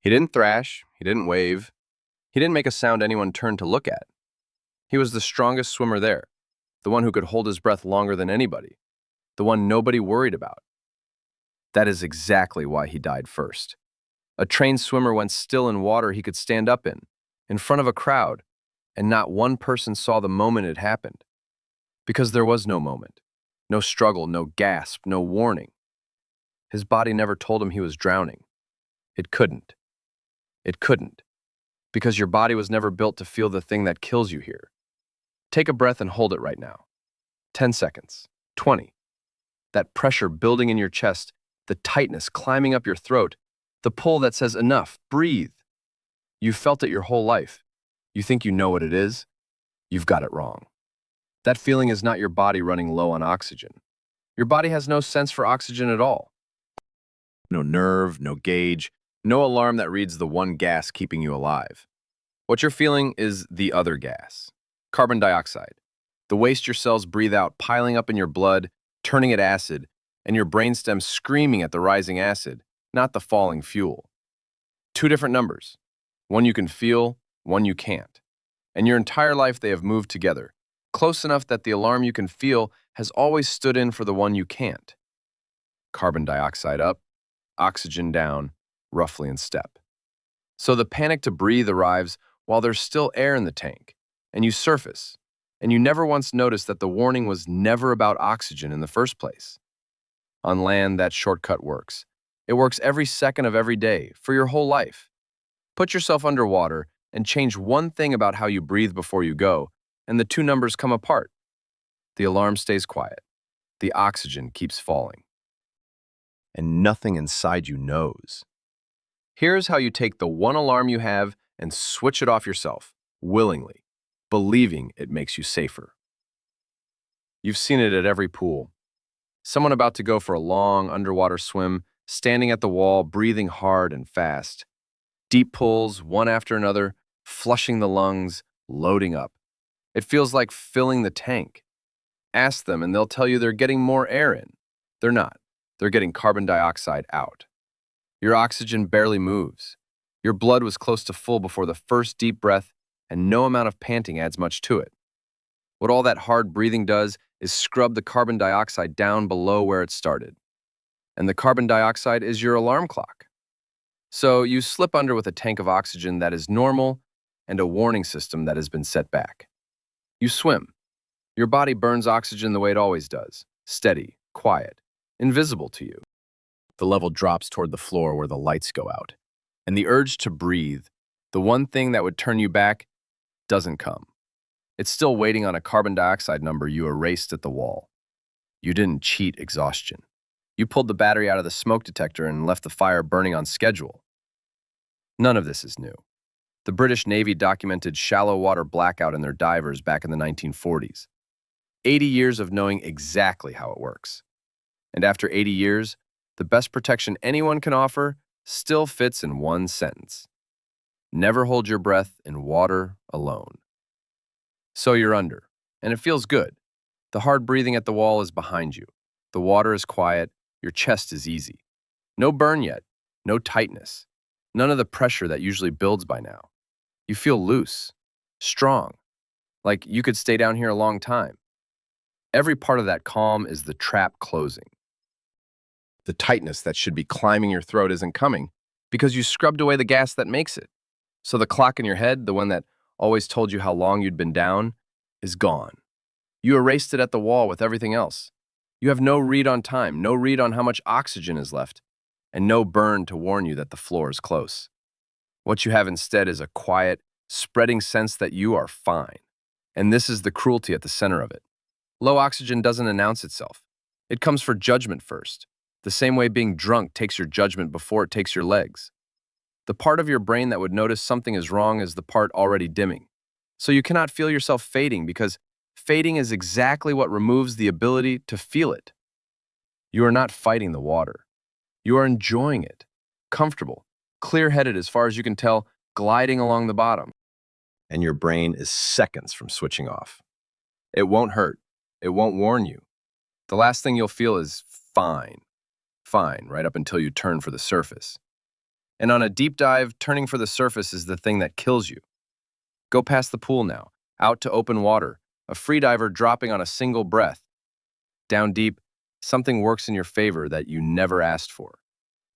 He didn't thrash, he didn't wave, he didn't make a sound anyone turned to look at. He was the strongest swimmer there, the one who could hold his breath longer than anybody, the one nobody worried about. That is exactly why he died first. A trained swimmer went still in water he could stand up in front of a crowd, and not one person saw the moment it happened. Because there was no moment, no struggle, no gasp, no warning. His body never told him he was drowning. It couldn't. It couldn't. Because your body was never built to feel the thing that kills you here. Take a breath and hold it right now. 10 seconds. 20. That pressure building in your chest, the tightness climbing up your throat, the pull that says enough, breathe. You've felt it your whole life. You think you know what it is? You've got it wrong. That feeling is not your body running low on oxygen. Your body has no sense for oxygen at all. No nerve, no gauge, no alarm that reads the one gas keeping you alive. What you're feeling is the other gas, carbon dioxide, the waste your cells breathe out, piling up in your blood, turning it acid, and your brainstem screaming at the rising acid, not the falling fuel. Two different numbers, one you can feel, one you can't. And your entire life they have moved together, close enough that the alarm you can feel has always stood in for the one you can't. Carbon dioxide up, oxygen down, roughly in step. So the panic to breathe arrives while there's still air in the tank, and you surface, and you never once noticed that the warning was never about oxygen in the first place. On land, that shortcut works. It works every second of every day, for your whole life. Put yourself underwater and change one thing about how you breathe before you go, and the two numbers come apart. The alarm stays quiet. The oxygen keeps falling. And nothing inside you knows. Here's how you take the one alarm you have and switch it off yourself, willingly, believing it makes you safer. You've seen it at every pool. Someone about to go for a long underwater swim, standing at the wall, breathing hard and fast. Deep pulls, one after another, flushing the lungs, loading up. It feels like filling the tank. Ask them and they'll tell you they're getting more air in. They're not. They're getting carbon dioxide out. Your oxygen barely moves. Your blood was close to full before the first deep breath, and no amount of panting adds much to it. What all that hard breathing does is scrub the carbon dioxide down below where it started. And the carbon dioxide is your alarm clock. So you slip under with a tank of oxygen that is normal and a warning system that has been set back. You swim. Your body burns oxygen the way it always does, steady, quiet, invisible to you. The level drops toward the floor where the lights go out. And the urge to breathe, the one thing that would turn you back, doesn't come. It's still waiting on a carbon dioxide number you erased at the wall. You didn't cheat exhaustion. You pulled the battery out of the smoke detector and left the fire burning on schedule. None of this is new. The British Navy documented shallow water blackout in their divers back in the 1940s. 80 years of knowing exactly how it works. And after 80 years, the best protection anyone can offer still fits in one sentence. Never hold your breath in water alone. So you're under, and it feels good. The hard breathing at the wall is behind you. The water is quiet, your chest is easy. No burn yet, no tightness, none of the pressure that usually builds by now. You feel loose, strong, like you could stay down here a long time. Every part of that calm is the trap closing. The tightness that should be climbing your throat isn't coming because you scrubbed away the gas that makes it. So the clock in your head, the one that always told you how long you'd been down, is gone. You erased it at the wall with everything else. You have no read on time, no read on how much oxygen is left, and no burn to warn you that the floor is close. What you have instead is a quiet, spreading sense that you are fine. And this is the cruelty at the center of it. Low oxygen doesn't announce itself. It comes for judgment first. The same way being drunk takes your judgment before it takes your legs. The part of your brain that would notice something is wrong is the part already dimming. So you cannot feel yourself fading because fading is exactly what removes the ability to feel it. You are not fighting the water. You are enjoying it, comfortable, clear-headed as far as you can tell, gliding along the bottom. And your brain is seconds from switching off. It won't hurt. It won't warn you. The last thing you'll feel is fine. Fine, right up until you turn for the surface. And on a deep dive, turning for the surface is the thing that kills you. Go past the pool now, out to open water, a freediver dropping on a single breath. Down deep, something works in your favor that you never asked for.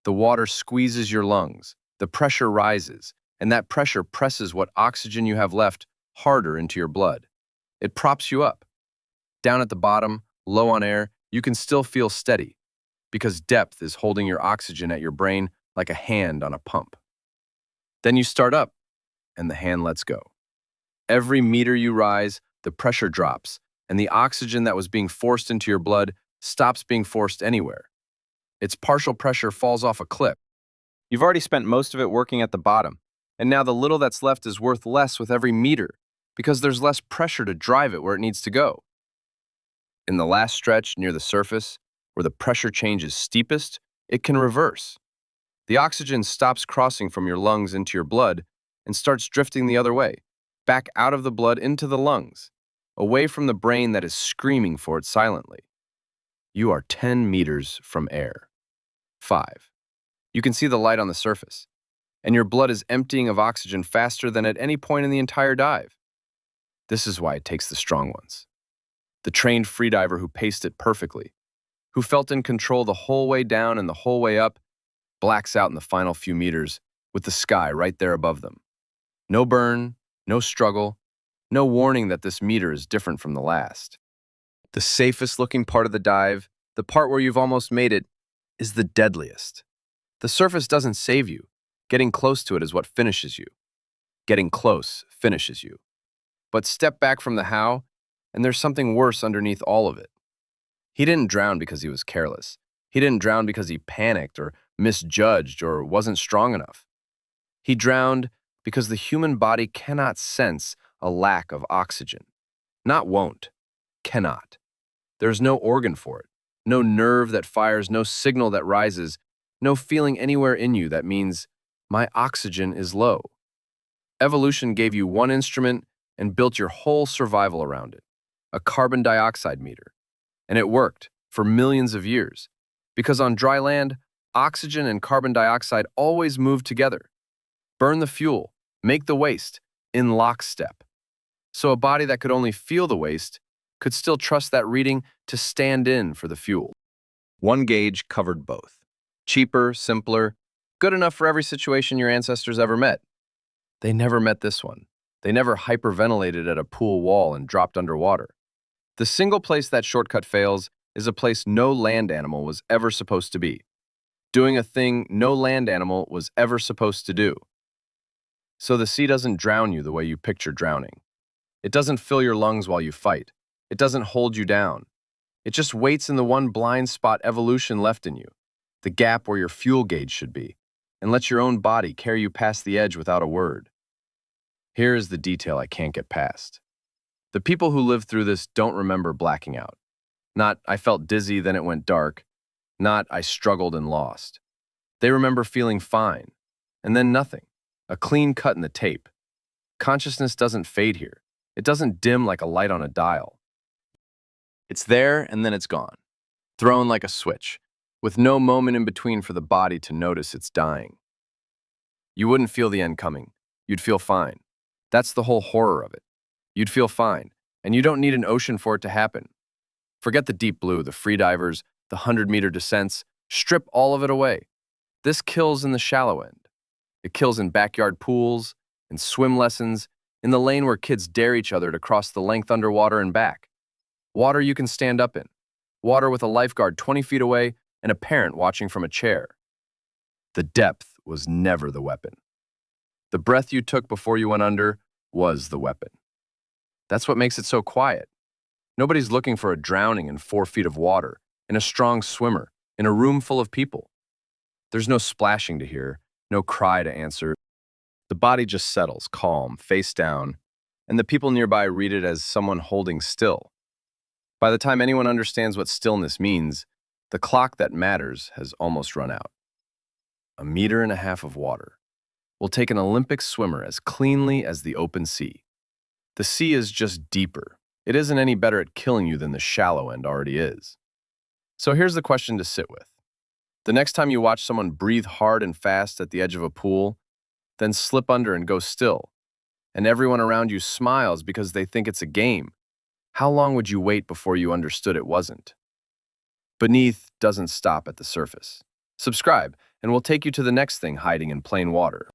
The water squeezes your lungs, the pressure rises, and that pressure presses what oxygen you have left harder into your blood. It props you up. Down at the bottom, low on air, you can still feel steady, because depth is holding your oxygen at your brain like a hand on a pump. Then you start up, and the hand lets go. Every meter you rise, the pressure drops, and the oxygen that was being forced into your blood stops being forced anywhere. Its partial pressure falls off a cliff. You've already spent most of it working at the bottom, and now the little that's left is worth less with every meter, because there's less pressure to drive it where it needs to go. In the last stretch near the surface, where the pressure change is steepest, it can reverse. The oxygen stops crossing from your lungs into your blood and starts drifting the other way, back out of the blood into the lungs, away from the brain that is screaming for it silently. You are 10 meters from air. 5. You can see the light on the surface, and your blood is emptying of oxygen faster than at any point in the entire dive. This is why it takes the strong ones. The trained freediver who paced it perfectly, who felt in control the whole way down and the whole way up, blacks out in the final few meters with the sky right there above them. No burn, no struggle, no warning that this meter is different from the last. The safest looking part of the dive, the part where you've almost made it, is the deadliest. The surface doesn't save you. Getting close to it is what finishes you. Getting close finishes you. But step back from the how, and there's something worse underneath all of it. He didn't drown because he was careless. He didn't drown because he panicked or misjudged or wasn't strong enough. He drowned because the human body cannot sense a lack of oxygen. Not won't, cannot. There's no organ for it, no nerve that fires, no signal that rises, no feeling anywhere in you that means, my oxygen is low. Evolution gave you one instrument and built your whole survival around it, a carbon dioxide meter. And it worked for millions of years, because on dry land, oxygen and carbon dioxide always move together. Burn the fuel, make the waste, in lockstep. So a body that could only feel the waste could still trust that reading to stand in for the fuel. One gauge covered both. Cheaper, simpler, good enough for every situation your ancestors ever met. They never met this one. They never hyperventilated at a pool wall and dropped underwater. The single place that shortcut fails is a place no land animal was ever supposed to be. Doing a thing no land animal was ever supposed to do. So the sea doesn't drown you the way you picture drowning. It doesn't fill your lungs while you fight. It doesn't hold you down. It just waits in the one blind spot evolution left in you, the gap where your fuel gauge should be, and lets your own body carry you past the edge without a word. Here is the detail I can't get past. The people who lived through this don't remember blacking out. Not, I felt dizzy, then it went dark. Not, I struggled and lost. They remember feeling fine, and then nothing. A clean cut in the tape. Consciousness doesn't fade here. It doesn't dim like a light on a dial. It's there, and then it's gone. Thrown like a switch, with no moment in between for the body to notice it's dying. You wouldn't feel the end coming. You'd feel fine. That's the whole horror of it. You'd feel fine, and you don't need an ocean for it to happen. Forget the deep blue, the freedivers, the 100-meter descents. Strip all of it away. This kills in the shallow end. It kills in backyard pools, in swim lessons, in the lane where kids dare each other to cross the length underwater and back. Water you can stand up in. Water with a lifeguard 20 feet away and a parent watching from a chair. The depth was never the weapon. The breath you took before you went under was the weapon. That's what makes it so quiet. Nobody's looking for a drowning in 4 feet of water, in a strong swimmer, in a room full of people. There's no splashing to hear, no cry to answer. The body just settles, calm, face down, and the people nearby read it as someone holding still. By the time anyone understands what stillness means, the clock that matters has almost run out. 1.5 meters of water will take an Olympic swimmer as cleanly as the open sea. The sea is just deeper. It isn't any better at killing you than the shallow end already is. So here's the question to sit with. The next time you watch someone breathe hard and fast at the edge of a pool, then slip under and go still, and everyone around you smiles because they think it's a game, how long would you wait before you understood it wasn't? Beneath doesn't stop at the surface. Subscribe, and we'll take you to the next thing hiding in plain water.